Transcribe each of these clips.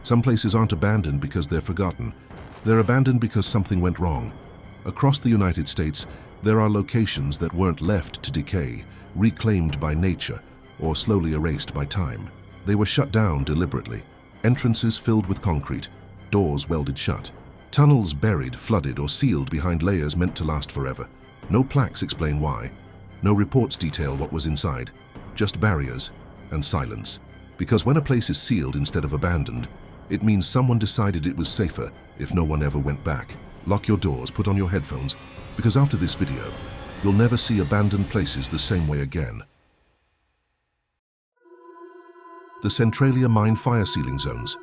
Some places aren't abandoned because they're forgotten. They're abandoned because something went wrong. Across the United States, there are locations that weren't left to decay, reclaimed by nature, or slowly erased by time. They were shut down deliberately. Entrances filled with concrete, doors welded shut. Tunnels buried, flooded, or sealed behind layers meant to last forever. No plaques explain why. No reports detail what was inside. Just barriers and silence. Because when a place is sealed instead of abandoned, it means someone decided it was safer if no one ever went back. Lock your doors, put on your headphones, because after this video, you'll never see abandoned places the same way again. The Centralia mine fire sealing zones.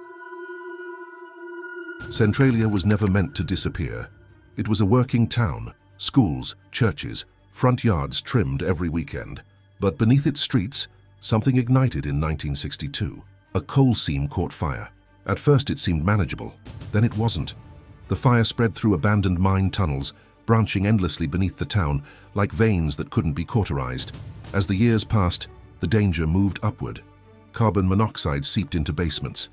Centralia was never meant to disappear. It was a working town, schools, churches, front yards trimmed every weekend. But beneath its streets, something ignited in 1962. A coal seam caught fire. At first it seemed manageable, then it wasn't. The fire spread through abandoned mine tunnels, branching endlessly beneath the town like veins that couldn't be cauterized. As the years passed, the danger moved upward. Carbon monoxide seeped into basements.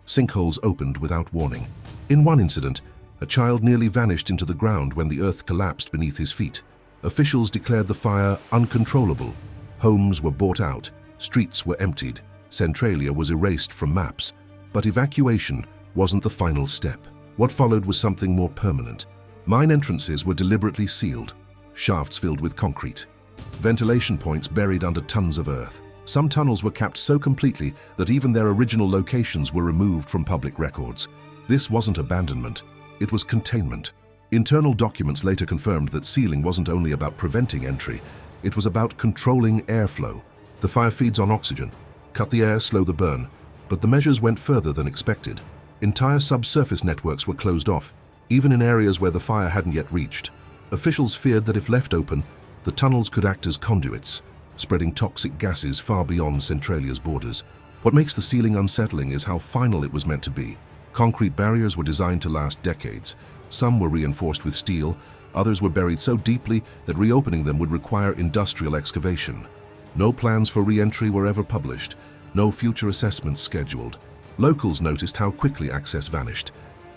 Sinkholes opened without warning. In one incident, a child nearly vanished into the ground when the earth collapsed beneath his feet. Officials declared the fire uncontrollable. Homes were bought out, streets were emptied, Centralia was erased from maps. But evacuation wasn't the final step. What followed was something more permanent. Mine entrances were deliberately sealed, shafts filled with concrete, ventilation points buried under tons of earth. Some tunnels were capped so completely that even their original locations were removed from public records. This wasn't abandonment, it was containment. Internal documents later confirmed that sealing wasn't only about preventing entry, it was about controlling airflow. The fire feeds on oxygen. Cut the air, slow the burn. But the measures went further than expected. Entire subsurface networks were closed off, even in areas where the fire hadn't yet reached. Officials feared that if left open, the tunnels could act as conduits, spreading toxic gases far beyond Centralia's borders. What makes the sealing unsettling is how final it was meant to be. Concrete barriers were designed to last decades. Some were reinforced with steel, others were buried so deeply that reopening them would require industrial excavation. No plans for re-entry were ever published, no future assessments scheduled. Locals noticed how quickly access vanished.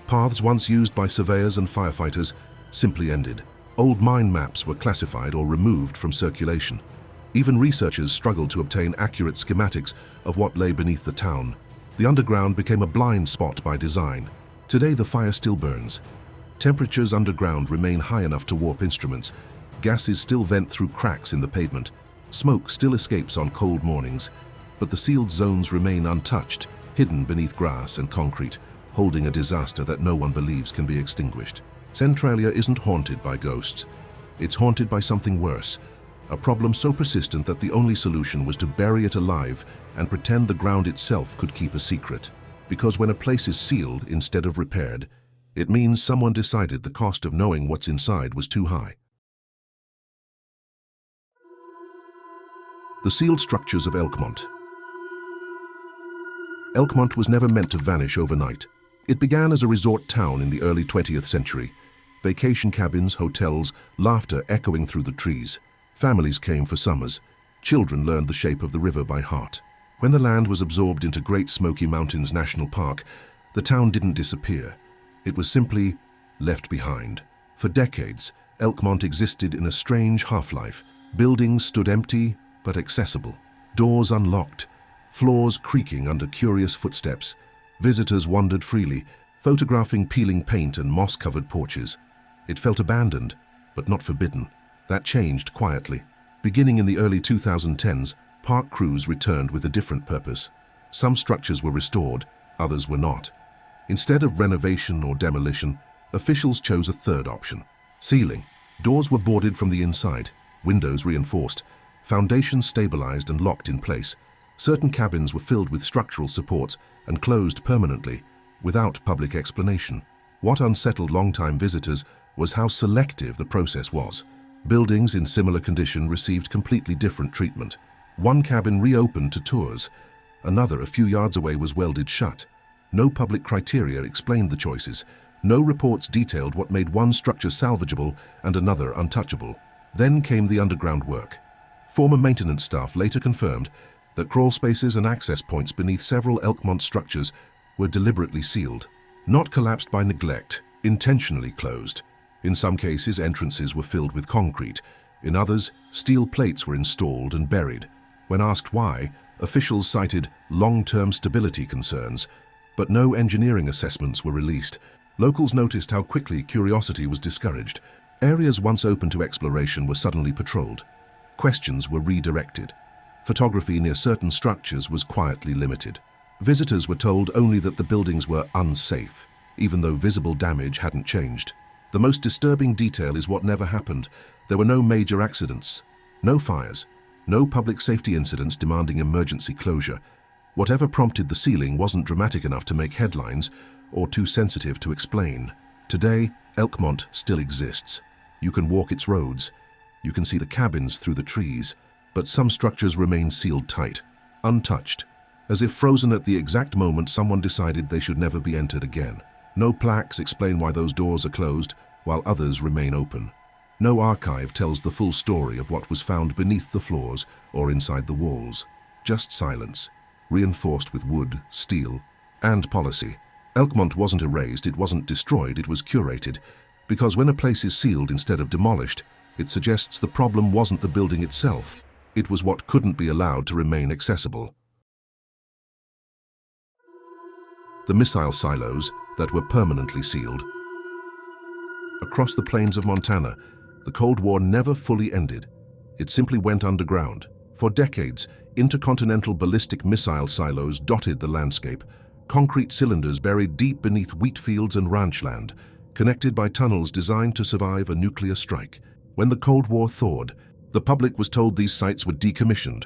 Paths once used by surveyors and firefighters simply ended. Old mine maps were classified or removed from circulation. Even researchers struggled to obtain accurate schematics of what lay beneath the town. The underground became a blind spot by design. Today the fire still burns. Temperatures underground remain high enough to warp instruments. Gases still vent through cracks in the pavement. Smoke still escapes on cold mornings. But the sealed zones remain untouched, hidden beneath grass and concrete, holding a disaster that no one believes can be extinguished. Centralia isn't haunted by ghosts. It's haunted by something worse. A problem so persistent that the only solution was to bury it alive and pretend the ground itself could keep a secret. Because when a place is sealed instead of repaired, it means someone decided the cost of knowing what's inside was too high. The sealed structures of Elkmont. Elkmont was never meant to vanish overnight. It began as a resort town in the early 20th century. Vacation cabins, hotels, laughter echoing through the trees. Families came for summers. Children learned the shape of the river by heart. When the land was absorbed into Great Smoky Mountains National Park, the town didn't disappear. It was simply left behind. For decades, Elkmont existed in a strange half-life. Buildings stood empty but accessible. Doors unlocked. Floors creaking under curious footsteps. Visitors wandered freely, photographing peeling paint and moss-covered porches. It felt abandoned, but not forbidden. That changed quietly. Beginning in the early 2010s, park crews returned with a different purpose. Some structures were restored, others were not. Instead of renovation or demolition, officials chose a third option: sealing. Doors were boarded from the inside, windows reinforced, foundations stabilized and locked in place. Certain cabins were filled with structural supports and closed permanently, without public explanation. What unsettled longtime visitors was how selective the process was. Buildings in similar condition received completely different treatment. One cabin reopened to tours. Another a few yards away was welded shut. No public criteria explained the choices. No reports detailed what made one structure salvageable and another untouchable. Then came the underground work. Former maintenance staff later confirmed that crawl spaces and access points beneath several Elkmont structures were deliberately sealed, not collapsed by neglect, intentionally closed. In some cases, entrances were filled with concrete. In others, steel plates were installed and buried. When asked why, officials cited long-term stability concerns, but no engineering assessments were released. Locals noticed how quickly curiosity was discouraged. Areas once open to exploration were suddenly patrolled. Questions were redirected. Photography near certain structures was quietly limited. Visitors were told only that the buildings were unsafe, even though visible damage hadn't changed. The most disturbing detail is what never happened. There were no major accidents, no fires, no public safety incidents demanding emergency closure. Whatever prompted the sealing wasn't dramatic enough to make headlines or too sensitive to explain. Today, Elkmont still exists. You can walk its roads. You can see the cabins through the trees. But some structures remain sealed tight, untouched, as if frozen at the exact moment someone decided they should never be entered again. No plaques explain why those doors are closed, while others remain open. No archive tells the full story of what was found beneath the floors or inside the walls. Just silence, reinforced with wood, steel, and policy. Elkmont wasn't erased, it wasn't destroyed, it was curated. Because when a place is sealed instead of demolished, it suggests the problem wasn't the building itself. It was what couldn't be allowed to remain accessible. The missile silos that were permanently sealed. Across the plains of Montana, the Cold War never fully ended. It simply went underground. For decades, intercontinental ballistic missile silos dotted the landscape, concrete cylinders buried deep beneath wheat fields and ranch land, connected by tunnels designed to survive a nuclear strike. When the Cold War thawed, the public was told these sites were decommissioned.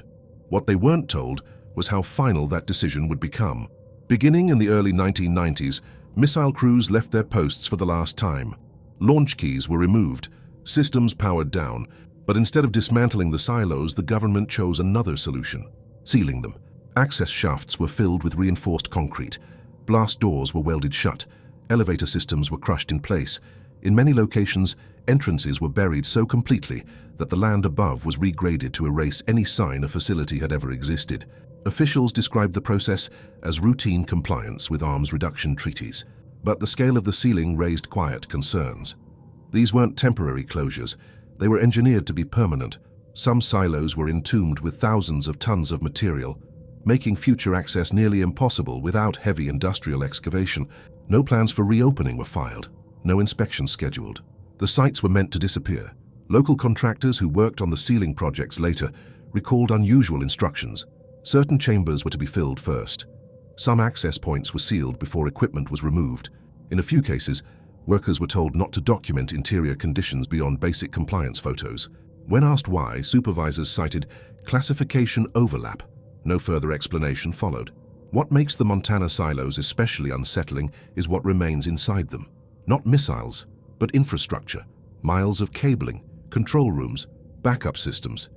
What they weren't told was how final that decision would become. Beginning in the early 1990s, missile crews left their posts for the last time. Launch keys were removed, systems powered down, but instead of dismantling the silos, the government chose another solution: sealing them. Access shafts were filled with reinforced concrete. Blast doors were welded shut. Elevator systems were crushed in place. In many locations, entrances were buried so completely that the land above was regraded to erase any sign a facility had ever existed. Officials described the process as routine compliance with arms reduction treaties, but the scale of the sealing raised quiet concerns. These weren't temporary closures. They were engineered to be permanent. Some silos were entombed with thousands of tons of material, making future access nearly impossible without heavy industrial excavation. No plans for reopening were filed, no inspections scheduled. The sites were meant to disappear. Local contractors who worked on the sealing projects later recalled unusual instructions. Certain chambers were to be filled first. Some access points were sealed before equipment was removed. In a few cases, workers were told not to document interior conditions beyond basic compliance photos. When asked why, supervisors cited classification overlap. No further explanation followed. What makes the Montana silos especially unsettling is what remains inside them. Not missiles, but infrastructure. Miles of cabling, control rooms, backup systems.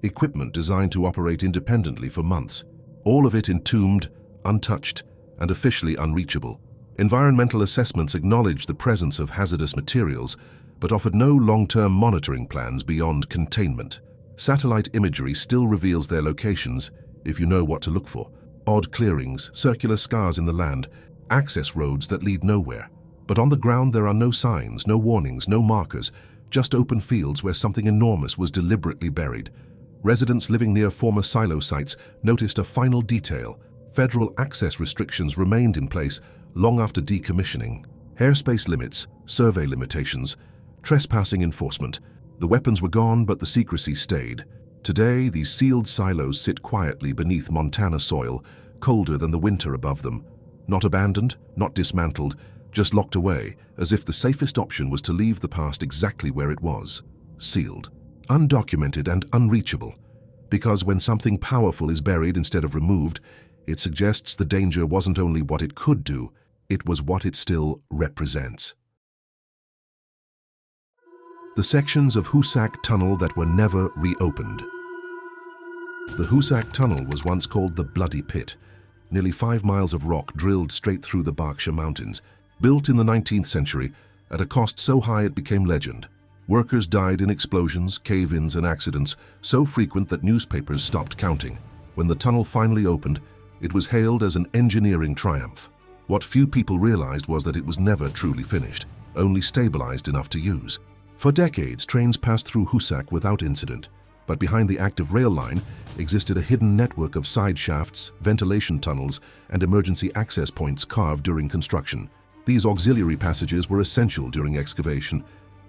Equipment designed to operate independently for months. All of it entombed, untouched, and officially unreachable. Environmental assessments acknowledged the presence of hazardous materials, but offered no long-term monitoring plans beyond containment. Satellite imagery still reveals their locations, if you know what to look for. Odd clearings, circular scars in the land, access roads that lead nowhere. But on the ground there are no signs, no warnings, no markers, just open fields where something enormous was deliberately buried. Residents living near former silo sites noticed a final detail. Federal access restrictions remained in place long after decommissioning. Airspace limits, survey limitations, trespassing enforcement. The weapons were gone, but the secrecy stayed. Today, these sealed silos sit quietly beneath Montana soil, colder than the winter above them. Not abandoned, not dismantled, just locked away, as if the safest option was to leave the past exactly where it was, sealed, undocumented and unreachable. Because when something powerful is buried instead of removed, it suggests the danger wasn't only what it could do, it was what it still represents. The sections of Hoosac Tunnel that were never reopened. The Hoosac Tunnel was once called the Bloody Pit, nearly 5 miles of rock drilled straight through the Berkshire Mountains, built in the 19th century at a cost so high it became legend. Workers died in explosions, cave-ins and accidents so frequent that newspapers stopped counting. When the tunnel finally opened, it was hailed as an engineering triumph. What few people realized was that it was never truly finished, only stabilized enough to use. For decades, trains passed through Hoosac without incident, but behind the active rail line existed a hidden network of side shafts, ventilation tunnels, and emergency access points carved during construction. These auxiliary passages were essential during excavation,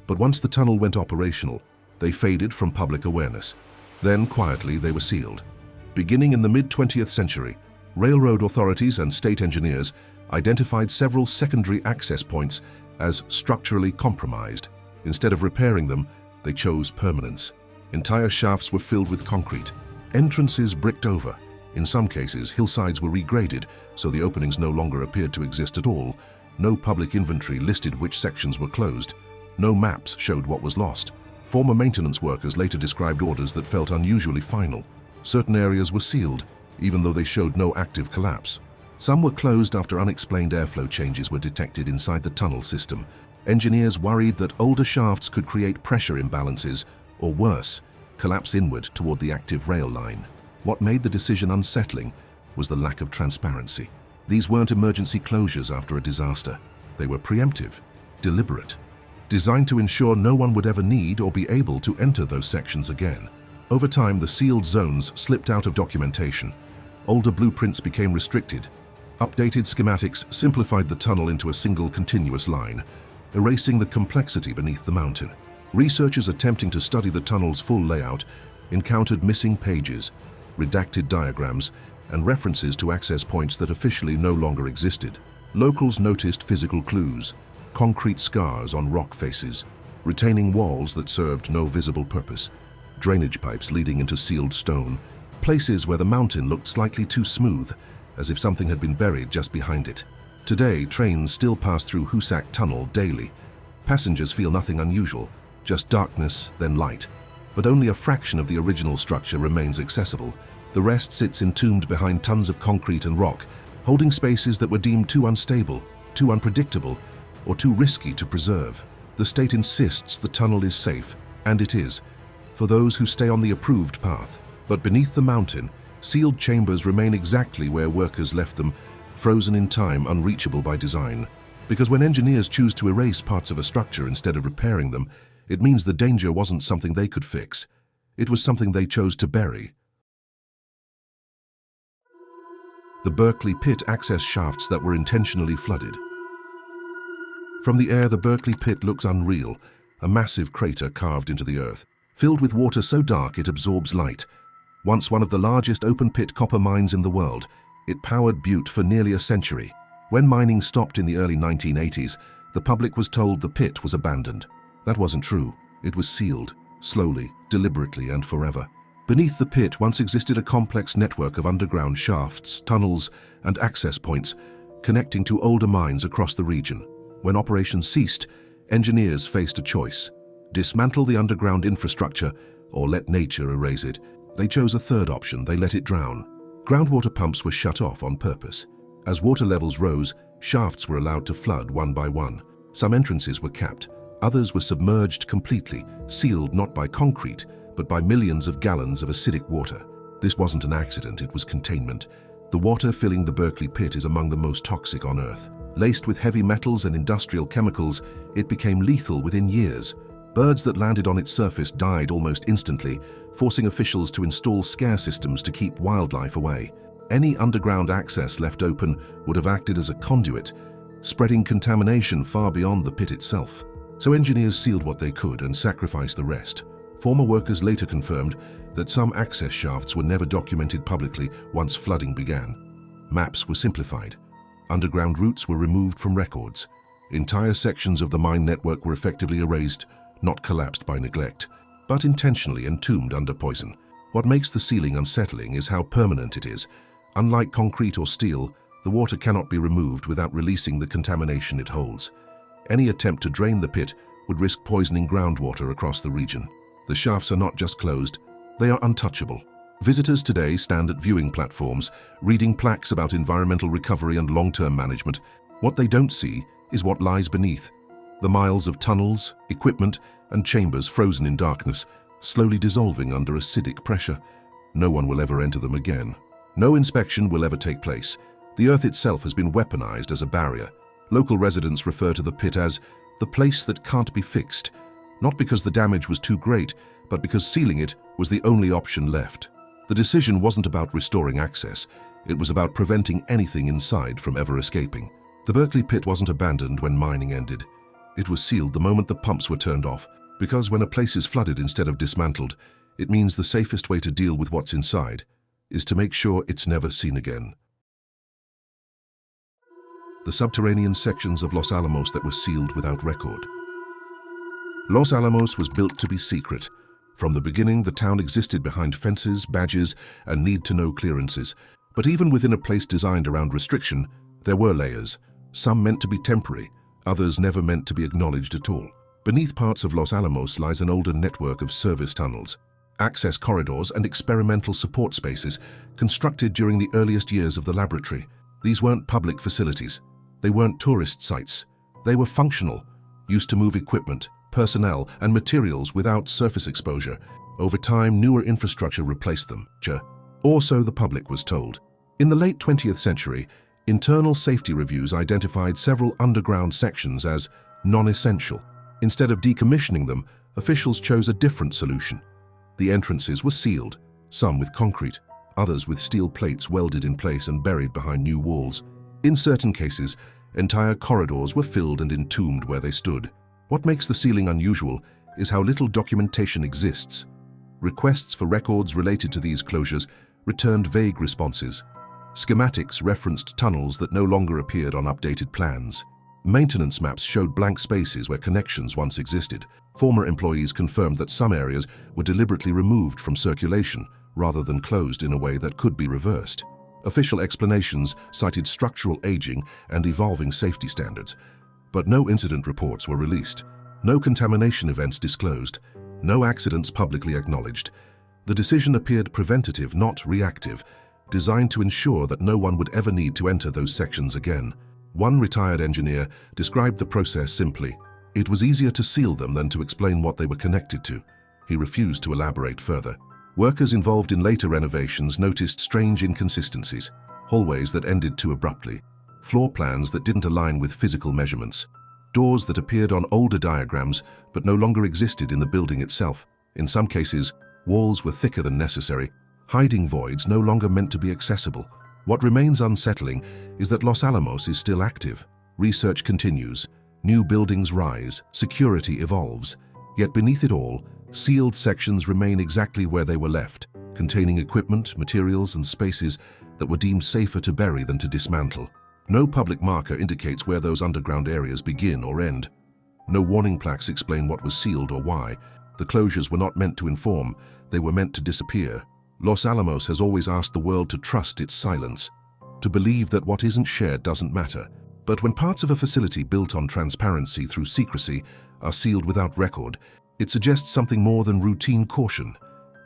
but once the tunnel went operational, they faded from public awareness. Then, quietly, they were sealed. Beginning in the mid-20th century, railroad authorities and state engineers identified several secondary access points as structurally compromised. Instead of repairing them, they chose permanence. Entire shafts were filled with concrete, entrances bricked over. In some cases, hillsides were regraded, so the openings no longer appeared to exist at all. No public inventory listed which sections were closed. No maps showed what was lost. Former maintenance workers later described orders that felt unusually final. Certain areas were sealed, even though they showed no active collapse. Some were closed after unexplained airflow changes were detected inside the tunnel system. Engineers worried that older shafts could create pressure imbalances, or worse, collapse inward toward the active rail line. What made the decision unsettling was the lack of transparency. These weren't emergency closures after a disaster. They were preemptive, deliberate, designed to ensure no one would ever need or be able to enter those sections again. Over time, the sealed zones slipped out of documentation. Older blueprints became restricted. Updated schematics simplified the tunnel into a single continuous line, erasing the complexity beneath the mountain. Researchers attempting to study the tunnel's full layout encountered missing pages, redacted diagrams, and references to access points that officially no longer existed. Locals noticed physical clues, concrete scars on rock faces, retaining walls that served no visible purpose, drainage pipes leading into sealed stone, places where the mountain looked slightly too smooth, as if something had been buried just behind it. Today, trains still pass through Hoosac Tunnel daily. Passengers feel nothing unusual, just darkness, then light. But only a fraction of the original structure remains accessible. The rest sits entombed behind tons of concrete and rock, holding spaces that were deemed too unstable, too unpredictable, or too risky to preserve. The state insists the tunnel is safe, and it is, for those who stay on the approved path. But beneath the mountain, sealed chambers remain exactly where workers left them, frozen in time, unreachable by design. Because when engineers choose to erase parts of a structure instead of repairing them, it means the danger wasn't something they could fix. It was something they chose to bury. The Berkeley Pit access shafts that were intentionally flooded. From the air, the Berkeley Pit looks unreal, a massive crater carved into the earth, filled with water so dark it absorbs light. Once one of the largest open-pit copper mines in the world, it powered Butte for nearly a century. When mining stopped in the early 1980s, the public was told the pit was abandoned. That wasn't true. It was sealed, slowly, deliberately, and forever. Beneath the pit once existed a complex network of underground shafts, tunnels, and access points connecting to older mines across the region. When operations ceased, engineers faced a choice: dismantle the underground infrastructure or let nature erase it. They chose a third option. They let it drown. Groundwater pumps were shut off on purpose. As water levels rose, shafts were allowed to flood one by one. Some entrances were capped. Others were submerged completely, sealed not by concrete, but by millions of gallons of acidic water. This wasn't an accident, it was containment. The water filling the Berkeley Pit is among the most toxic on Earth. Laced with heavy metals and industrial chemicals, it became lethal within years. Birds that landed on its surface died almost instantly, forcing officials to install scare systems to keep wildlife away. Any underground access left open would have acted as a conduit, spreading contamination far beyond the pit itself. So engineers sealed what they could and sacrificed the rest. Former workers later confirmed that some access shafts were never documented publicly once flooding began. Maps were simplified. Underground routes were removed from records. Entire sections of the mine network were effectively erased, not collapsed by neglect, but intentionally entombed under poison. What makes the sealing unsettling is how permanent it is. Unlike concrete or steel, the water cannot be removed without releasing the contamination it holds. Any attempt to drain the pit would risk poisoning groundwater across the region. The shafts are not just closed, they are untouchable. Visitors today stand at viewing platforms, reading plaques about environmental recovery and long-term management. What they don't see is what lies beneath. The miles of tunnels, equipment, and chambers frozen in darkness, slowly dissolving under acidic pressure. No one will ever enter them again. No inspection will ever take place. The earth itself has been weaponized as a barrier. Local residents refer to the pit as the place that can't be fixed, not because the damage was too great, but because sealing it was the only option left. The decision wasn't about restoring access. It was about preventing anything inside from ever escaping. The Berkeley Pit wasn't abandoned when mining ended. It was sealed the moment the pumps were turned off, because when a place is flooded instead of dismantled, it means the safest way to deal with what's inside is to make sure it's never seen again. The subterranean sections of Los Alamos that were sealed without record. Los Alamos was built to be secret. From the beginning, the town existed behind fences, badges, and need-to-know clearances. But even within a place designed around restriction, there were layers, some meant to be temporary, others never meant to be acknowledged at all. Beneath parts of Los Alamos lies an older network of service tunnels, access corridors, and experimental support spaces constructed during the earliest years of the laboratory. These weren't public facilities. They weren't tourist sites. They were functional, used to move equipment, personnel, and materials without surface exposure. Over time, newer infrastructure replaced them, or so the public was told. In the late 20th century, internal safety reviews identified several underground sections as non-essential. Instead of decommissioning them, officials chose a different solution. The entrances were sealed, some with concrete, others with steel plates welded in place and buried behind new walls. In certain cases, entire corridors were filled and entombed where they stood. What makes the sealing unusual is how little documentation exists. Requests for records related to these closures returned vague responses. Schematics referenced tunnels that no longer appeared on updated plans. Maintenance maps showed blank spaces where connections once existed. Former employees confirmed that some areas were deliberately removed from circulation rather than closed in a way that could be reversed. Official explanations cited structural aging and evolving safety standards, but no incident reports were released, no contamination events disclosed, no accidents publicly acknowledged. The decision appeared preventative, not reactive, designed to ensure that no one would ever need to enter those sections again. One retired engineer described the process simply: it was easier to seal them than to explain what they were connected to. He refused to elaborate further. Workers involved in later renovations noticed strange inconsistencies, hallways that ended too abruptly, floor plans that didn't align with physical measurements, doors that appeared on older diagrams but no longer existed in the building itself. In some cases, walls were thicker than necessary, hiding voids no longer meant to be accessible. What remains unsettling is that Los Alamos is still active. Research continues, new buildings rise, security evolves. Yet beneath it all, sealed sections remain exactly where they were left, containing equipment, materials, and spaces that were deemed safer to bury than to dismantle. No public marker indicates where those underground areas begin or end. No warning plaques explain what was sealed or why. The closures were not meant to inform, they were meant to disappear. Los Alamos has always asked the world to trust its silence, to believe that what isn't shared doesn't matter. But when parts of a facility built on transparency through secrecy are sealed without record, it suggests something more than routine caution.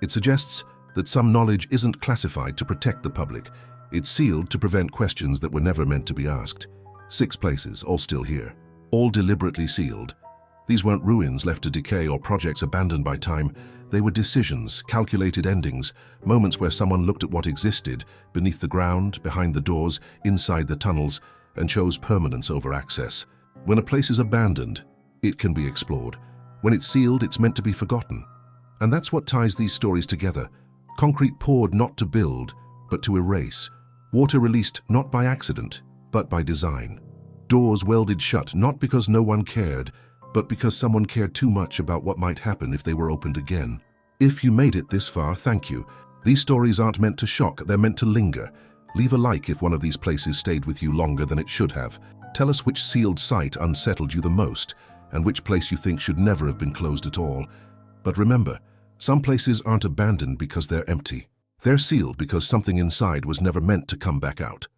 It suggests that some knowledge isn't classified to protect the public. It's sealed to prevent questions that were never meant to be asked. 6 places, all still here, all deliberately sealed. These weren't ruins left to decay or projects abandoned by time. They were decisions, calculated endings, moments where someone looked at what existed beneath the ground, behind the doors, inside the tunnels, and chose permanence over access. When a place is abandoned, it can be explored. When it's sealed, it's meant to be forgotten. And that's what ties these stories together. Concrete poured not to build, but to erase. Water released not by accident, but by design. Doors welded shut not because no one cared, but because someone cared too much about what might happen if they were opened again. If you made it this far, thank you. These stories aren't meant to shock, they're meant to linger. Leave a like if one of these places stayed with you longer than it should have. Tell us which sealed site unsettled you the most, and which place you think should never have been closed at all. But remember, some places aren't abandoned because they're empty. They're sealed because something inside was never meant to come back out.